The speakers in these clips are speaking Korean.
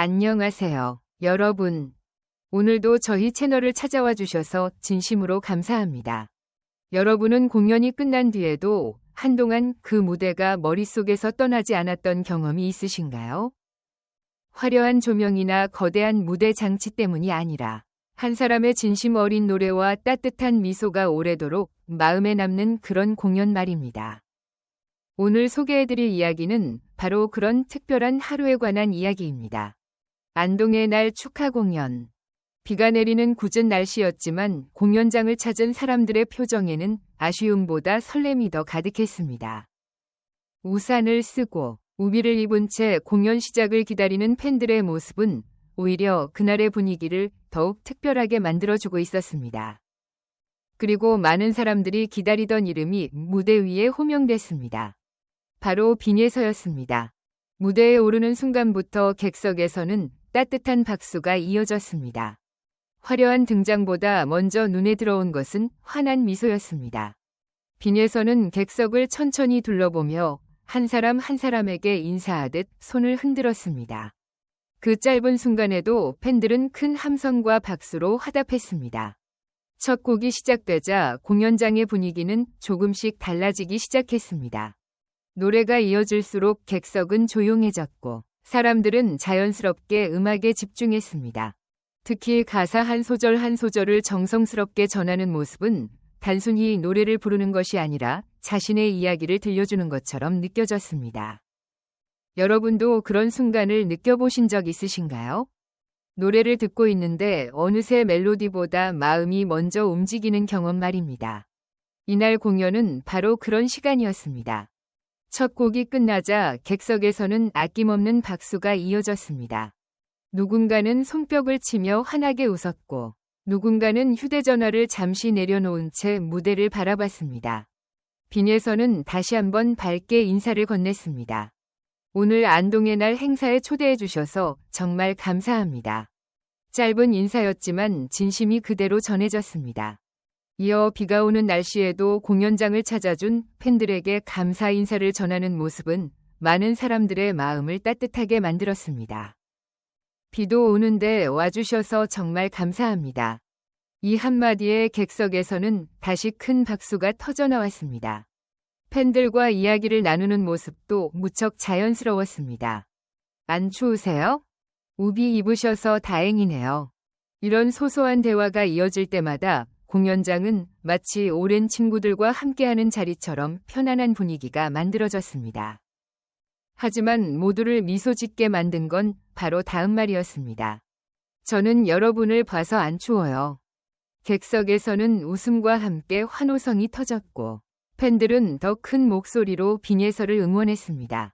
안녕하세요, 여러분. 오늘도 저희 채널을 찾아와 주셔서 진심으로 감사합니다. 여러분은 공연이 끝난 뒤에도 한동안 그 무대가 머릿속에서 떠나지 않았던 경험이 있으신가요? 화려한 조명이나 거대한 무대 장치 때문이 아니라 한 사람의 진심 어린 노래와 따뜻한 미소가 오래도록 마음에 남는 그런 공연 말입니다. 오늘 소개해드릴 이야기는 바로 그런 특별한 하루에 관한 이야기입니다. 안동의 날 축하 공연. 비가 내리는 궂은 날씨였지만 공연장을 찾은 사람들의 표정에는 아쉬움보다 설렘이 더 가득했습니다. 우산을 쓰고 우비를 입은 채 공연 시작을 기다리는 팬들의 모습은 오히려 그날의 분위기를 더욱 특별하게 만들어주고 있었습니다. 그리고 많은 사람들이 기다리던 이름이 무대 위에 호명됐습니다. 바로 빈예서였습니다. 무대에 오르는 순간부터 객석에서는 따뜻한 박수가 이어졌습니다. 화려한 등장보다 먼저 눈에 들어온 것은 환한 미소였습니다. 빈예서는 객석을 천천히 둘러보며 한 사람 한 사람에게 인사하듯 손을 흔들었습니다. 그 짧은 순간에도 팬들은 큰 함성과 박수로 화답했습니다. 첫 곡이 시작되자 공연장의 분위기는 조금씩 달라지기 시작했습니다. 노래가 이어질수록 객석은 조용해졌고 사람들은 자연스럽게 음악에 집중했습니다. 특히 가사 한 소절 한 소절을 정성스럽게 전하는 모습은 단순히 노래를 부르는 것이 아니라 자신의 이야기를 들려주는 것처럼 느껴졌습니다. 여러분도 그런 순간을 느껴보신 적 있으신가요? 노래를 듣고 있는데 어느새 멜로디보다 마음이 먼저 움직이는 경험 말입니다. 이날 공연은 바로 그런 시간이었습니다. 첫 곡이 끝나자 객석에서는 아낌없는 박수가 이어졌습니다. 누군가는 손뼉을 치며 환하게 웃었고 누군가는 휴대전화를 잠시 내려놓은 채 무대를 바라봤습니다. 빈예서는 다시 한번 밝게 인사를 건넸습니다. 오늘 안동의 날 행사에 초대해 주셔서 정말 감사합니다. 짧은 인사였지만 진심이 그대로 전해졌습니다. 이어 비가 오는 날씨에도 공연장을 찾아준 팬들에게 감사 인사를 전하는 모습은 많은 사람들의 마음을 따뜻하게 만들었습니다. 비도 오는데 와주셔서 정말 감사합니다. 이 한마디에 객석에서는 다시 큰 박수가 터져나왔습니다. 팬들과 이야기를 나누는 모습도 무척 자연스러웠습니다. 안 추우세요? 우비 입으셔서 다행이네요. 이런 소소한 대화가 이어질 때마다 공연장은 마치 오랜 친구들과 함께하는 자리처럼 편안한 분위기가 만들어졌습니다. 하지만 모두를 미소 짓게 만든 건 바로 다음 말이었습니다. 저는 여러분을 봐서 안 추워요. 객석에서는 웃음과 함께 환호성이 터졌고 팬들은 더 큰 목소리로 빈예서를 응원했습니다.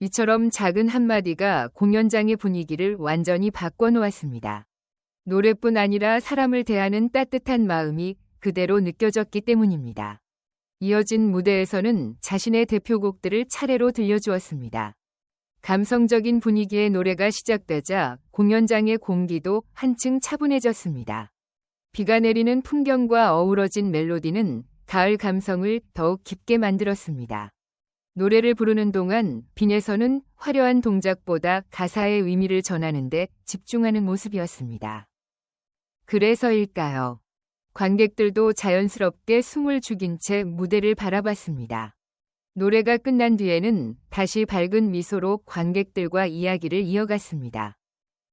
이처럼 작은 한마디가 공연장의 분위기를 완전히 바꿔놓았습니다. 노래뿐 아니라 사람을 대하는 따뜻한 마음이 그대로 느껴졌기 때문입니다. 이어진 무대에서는 자신의 대표곡들을 차례로 들려주었습니다. 감성적인 분위기의 노래가 시작되자 공연장의 공기도 한층 차분해졌습니다. 비가 내리는 풍경과 어우러진 멜로디는 가을 감성을 더욱 깊게 만들었습니다. 노래를 부르는 동안 빈예서는 화려한 동작보다 가사의 의미를 전하는 데 집중하는 모습이었습니다. 그래서일까요? 관객들도 자연스럽게 숨을 죽인 채 무대를 바라봤습니다. 노래가 끝난 뒤에는 다시 밝은 미소로 관객들과 이야기를 이어갔습니다.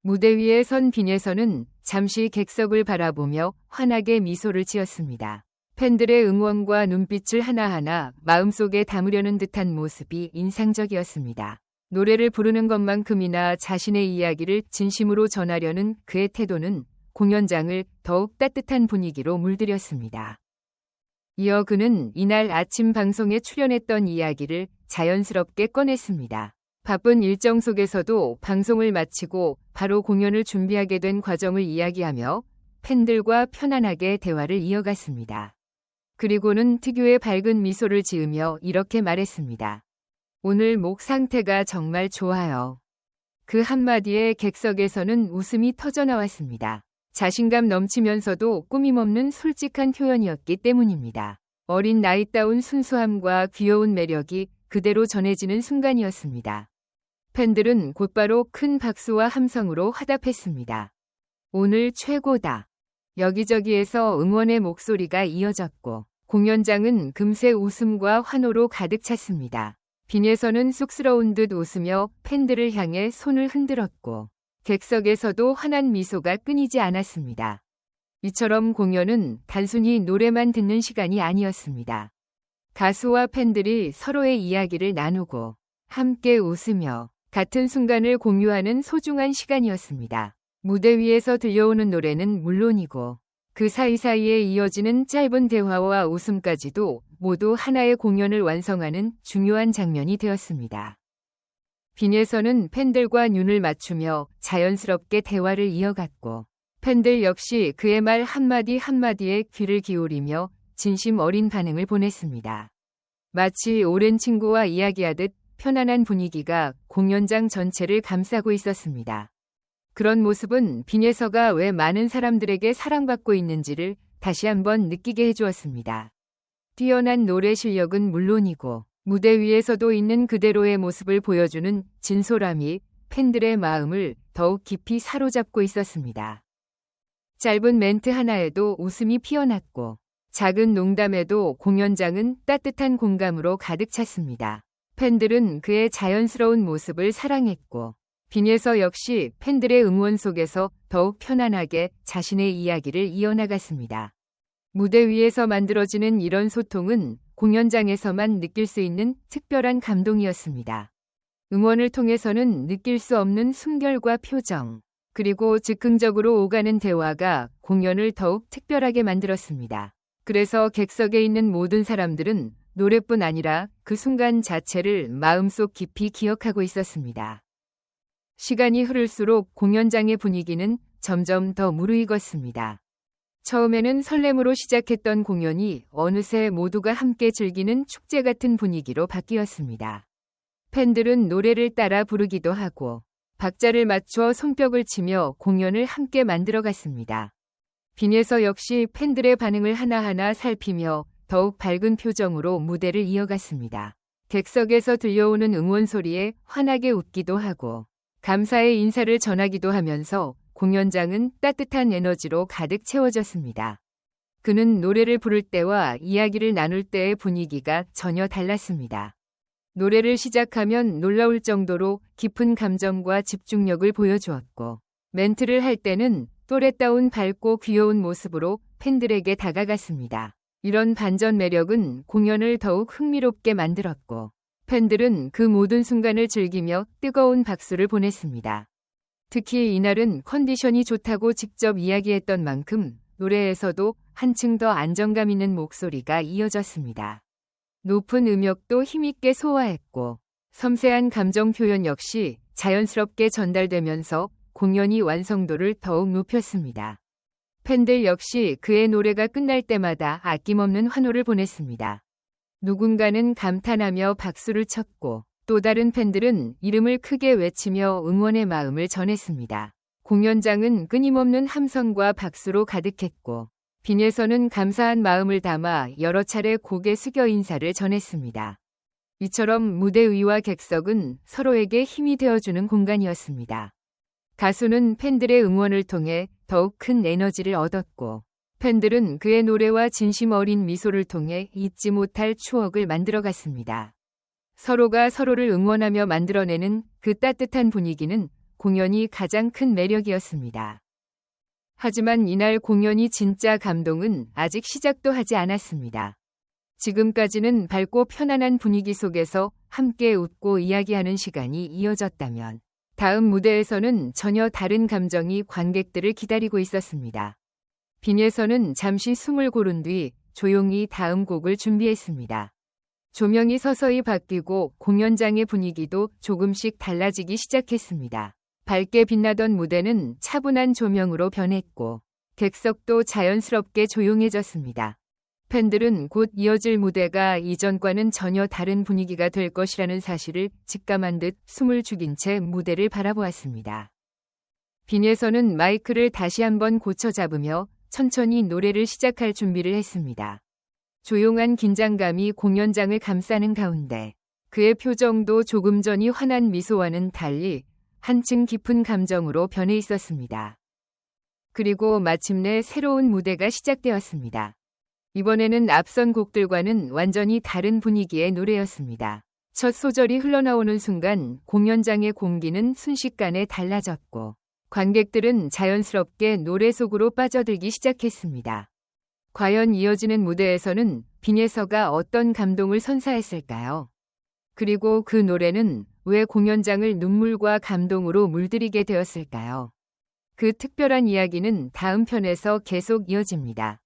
무대 위에 선 빈예서는 잠시 객석을 바라보며 환하게 미소를 지었습니다. 팬들의 응원과 눈빛을 하나하나 마음속에 담으려는 듯한 모습이 인상적이었습니다. 노래를 부르는 것만큼이나 자신의 이야기를 진심으로 전하려는 그의 태도는 공연장을 더욱 따뜻한 분위기로 물들였습니다. 이어 그는 이날 아침 방송에 출연했던 이야기를 자연스럽게 꺼냈습니다. 바쁜 일정 속에서도 방송을 마치고 바로 공연을 준비하게 된 과정을 이야기하며 팬들과 편안하게 대화를 이어갔습니다. 그리고는 특유의 밝은 미소를 지으며 이렇게 말했습니다. 오늘 목 상태가 정말 좋아요. 그 한마디에 객석에서는 웃음이 터져나왔습니다. 자신감 넘치면서도 꾸밈없는 솔직한 표현이었기 때문입니다. 어린 나이다운 순수함과 귀여운 매력이 그대로 전해지는 순간이었습니다. 팬들은 곧바로 큰 박수와 함성으로 화답했습니다. 오늘 최고다. 여기저기에서 응원의 목소리가 이어졌고 공연장은 금세 웃음과 환호로 가득 찼습니다. 빈에서는 쑥스러운 듯 웃으며 팬들을 향해 손을 흔들었고 객석에서도 환한 미소가 끊이지 않았습니다. 이처럼 공연은 단순히 노래만 듣는 시간이 아니었습니다. 가수와 팬들이 서로의 이야기를 나누고 함께 웃으며 같은 순간을 공유하는 소중한 시간이었습니다. 무대 위에서 들려오는 노래는 물론이고 그 사이사이에 이어지는 짧은 대화와 웃음까지도 모두 하나의 공연을 완성하는 중요한 장면이 되었습니다. 빈에서는 팬들과 눈을 맞추며 자연스럽게 대화를 이어갔고 팬들 역시 그의 말 한마디 한마디에 귀를 기울이며 진심 어린 반응을 보냈습니다. 마치 오랜 친구와 이야기하듯 편안한 분위기가 공연장 전체를 감싸고 있었습니다. 그런 모습은 빈에서가 왜 많은 사람들에게 사랑받고 있는지를 다시 한번 느끼게 해주었습니다. 뛰어난 노래 실력은 물론이고 무대 위에서도 있는 그대로의 모습을 보여주는 진솔함이 팬들의 마음을 더욱 깊이 사로잡고 있었습니다. 짧은 멘트 하나에도 웃음이 피어났고 작은 농담에도 공연장은 따뜻한 공감으로 가득 찼습니다. 팬들은 그의 자연스러운 모습을 사랑했고 빈에서 역시 팬들의 응원 속에서 더욱 편안하게 자신의 이야기를 이어나갔습니다. 무대 위에서 만들어지는 이런 소통은 공연장에서만 느낄 수 있는 특별한 감동이었습니다. 응원을 통해서는 느낄 수 없는 숨결과 표정, 그리고 즉흥적으로 오가는 대화가 공연을 더욱 특별하게 만들었습니다. 그래서 객석에 있는 모든 사람들은 노래뿐 아니라 그 순간 자체를 마음속 깊이 기억하고 있었습니다. 시간이 흐를수록 공연장의 분위기는 점점 더 무르익었습니다. 처음에는 설렘으로 시작했던 공연이 어느새 모두가 함께 즐기는 축제 같은 분위기로 바뀌었습니다. 팬들은 노래를 따라 부르기도 하고 박자를 맞춰 손뼉을 치며 공연을 함께 만들어갔습니다. 빈에서 역시 팬들의 반응을 하나하나 살피며 더욱 밝은 표정으로 무대를 이어갔습니다. 객석에서 들려오는 응원 소리에 환하게 웃기도 하고 감사의 인사를 전하기도 하면서 공연장은 따뜻한 에너지로 가득 채워졌습니다. 그는 노래를 부를 때와 이야기를 나눌 때의 분위기가 전혀 달랐습니다. 노래를 시작하면 놀라울 정도로 깊은 감정과 집중력을 보여주었고 멘트를 할 때는 또래다운 밝고 귀여운 모습으로 팬들에게 다가갔습니다. 이런 반전 매력은 공연을 더욱 흥미롭게 만들었고 팬들은 그 모든 순간을 즐기며 뜨거운 박수를 보냈습니다. 특히 이날은 컨디션이 좋다고 직접 이야기했던 만큼 노래에서도 한층 더 안정감 있는 목소리가 이어졌습니다. 높은 음역도 힘있게 소화했고 섬세한 감정 표현 역시 자연스럽게 전달되면서 공연이 완성도를 더욱 높였습니다. 팬들 역시 그의 노래가 끝날 때마다 아낌없는 환호를 보냈습니다. 누군가는 감탄하며 박수를 쳤고 또 다른 팬들은 이름을 크게 외치며 응원의 마음을 전했습니다. 공연장은 끊임없는 함성과 박수로 가득했고 빈에서는 감사한 마음을 담아 여러 차례 고개 숙여 인사를 전했습니다. 이처럼 무대 위와 객석은 서로에게 힘이 되어주는 공간이었습니다. 가수는 팬들의 응원을 통해 더욱 큰 에너지를 얻었고 팬들은 그의 노래와 진심 어린 미소를 통해 잊지 못할 추억을 만들어갔습니다. 서로가 서로를 응원하며 만들어내는 그 따뜻한 분위기는 공연이 가장 큰 매력이었습니다. 하지만 이날 공연이 진짜 감동은 아직 시작도 하지 않았습니다. 지금까지는 밝고 편안한 분위기 속에서 함께 웃고 이야기하는 시간이 이어졌다면 다음 무대에서는 전혀 다른 감정이 관객들을 기다리고 있었습니다. 빈에서는 잠시 숨을 고른 뒤 조용히 다음 곡을 준비했습니다. 조명이 서서히 바뀌고 공연장의 분위기도 조금씩 달라지기 시작했습니다. 밝게 빛나던 무대는 차분한 조명으로 변했고 객석도 자연스럽게 조용해졌습니다. 팬들은 곧 이어질 무대가 이전과는 전혀 다른 분위기가 될 것이라는 사실을 직감한 듯 숨을 죽인 채 무대를 바라보았습니다. 빈에서는 마이크를 다시 한번 고쳐 잡으며 천천히 노래를 시작할 준비를 했습니다. 조용한 긴장감이 공연장을 감싸는 가운데 그의 표정도 조금 전이 환한 미소와는 달리 한층 깊은 감정으로 변해 있었습니다. 그리고 마침내 새로운 무대가 시작되었습니다. 이번에는 앞선 곡들과는 완전히 다른 분위기의 노래였습니다. 첫 소절이 흘러나오는 순간 공연장의 공기는 순식간에 달라졌고 관객들은 자연스럽게 노래 속으로 빠져들기 시작했습니다. 과연 이어지는 무대에서는 빈예서가 어떤 감동을 선사했을까요? 그리고 그 노래는 왜 공연장을 눈물과 감동으로 물들이게 되었을까요? 그 특별한 이야기는 다음 편에서 계속 이어집니다.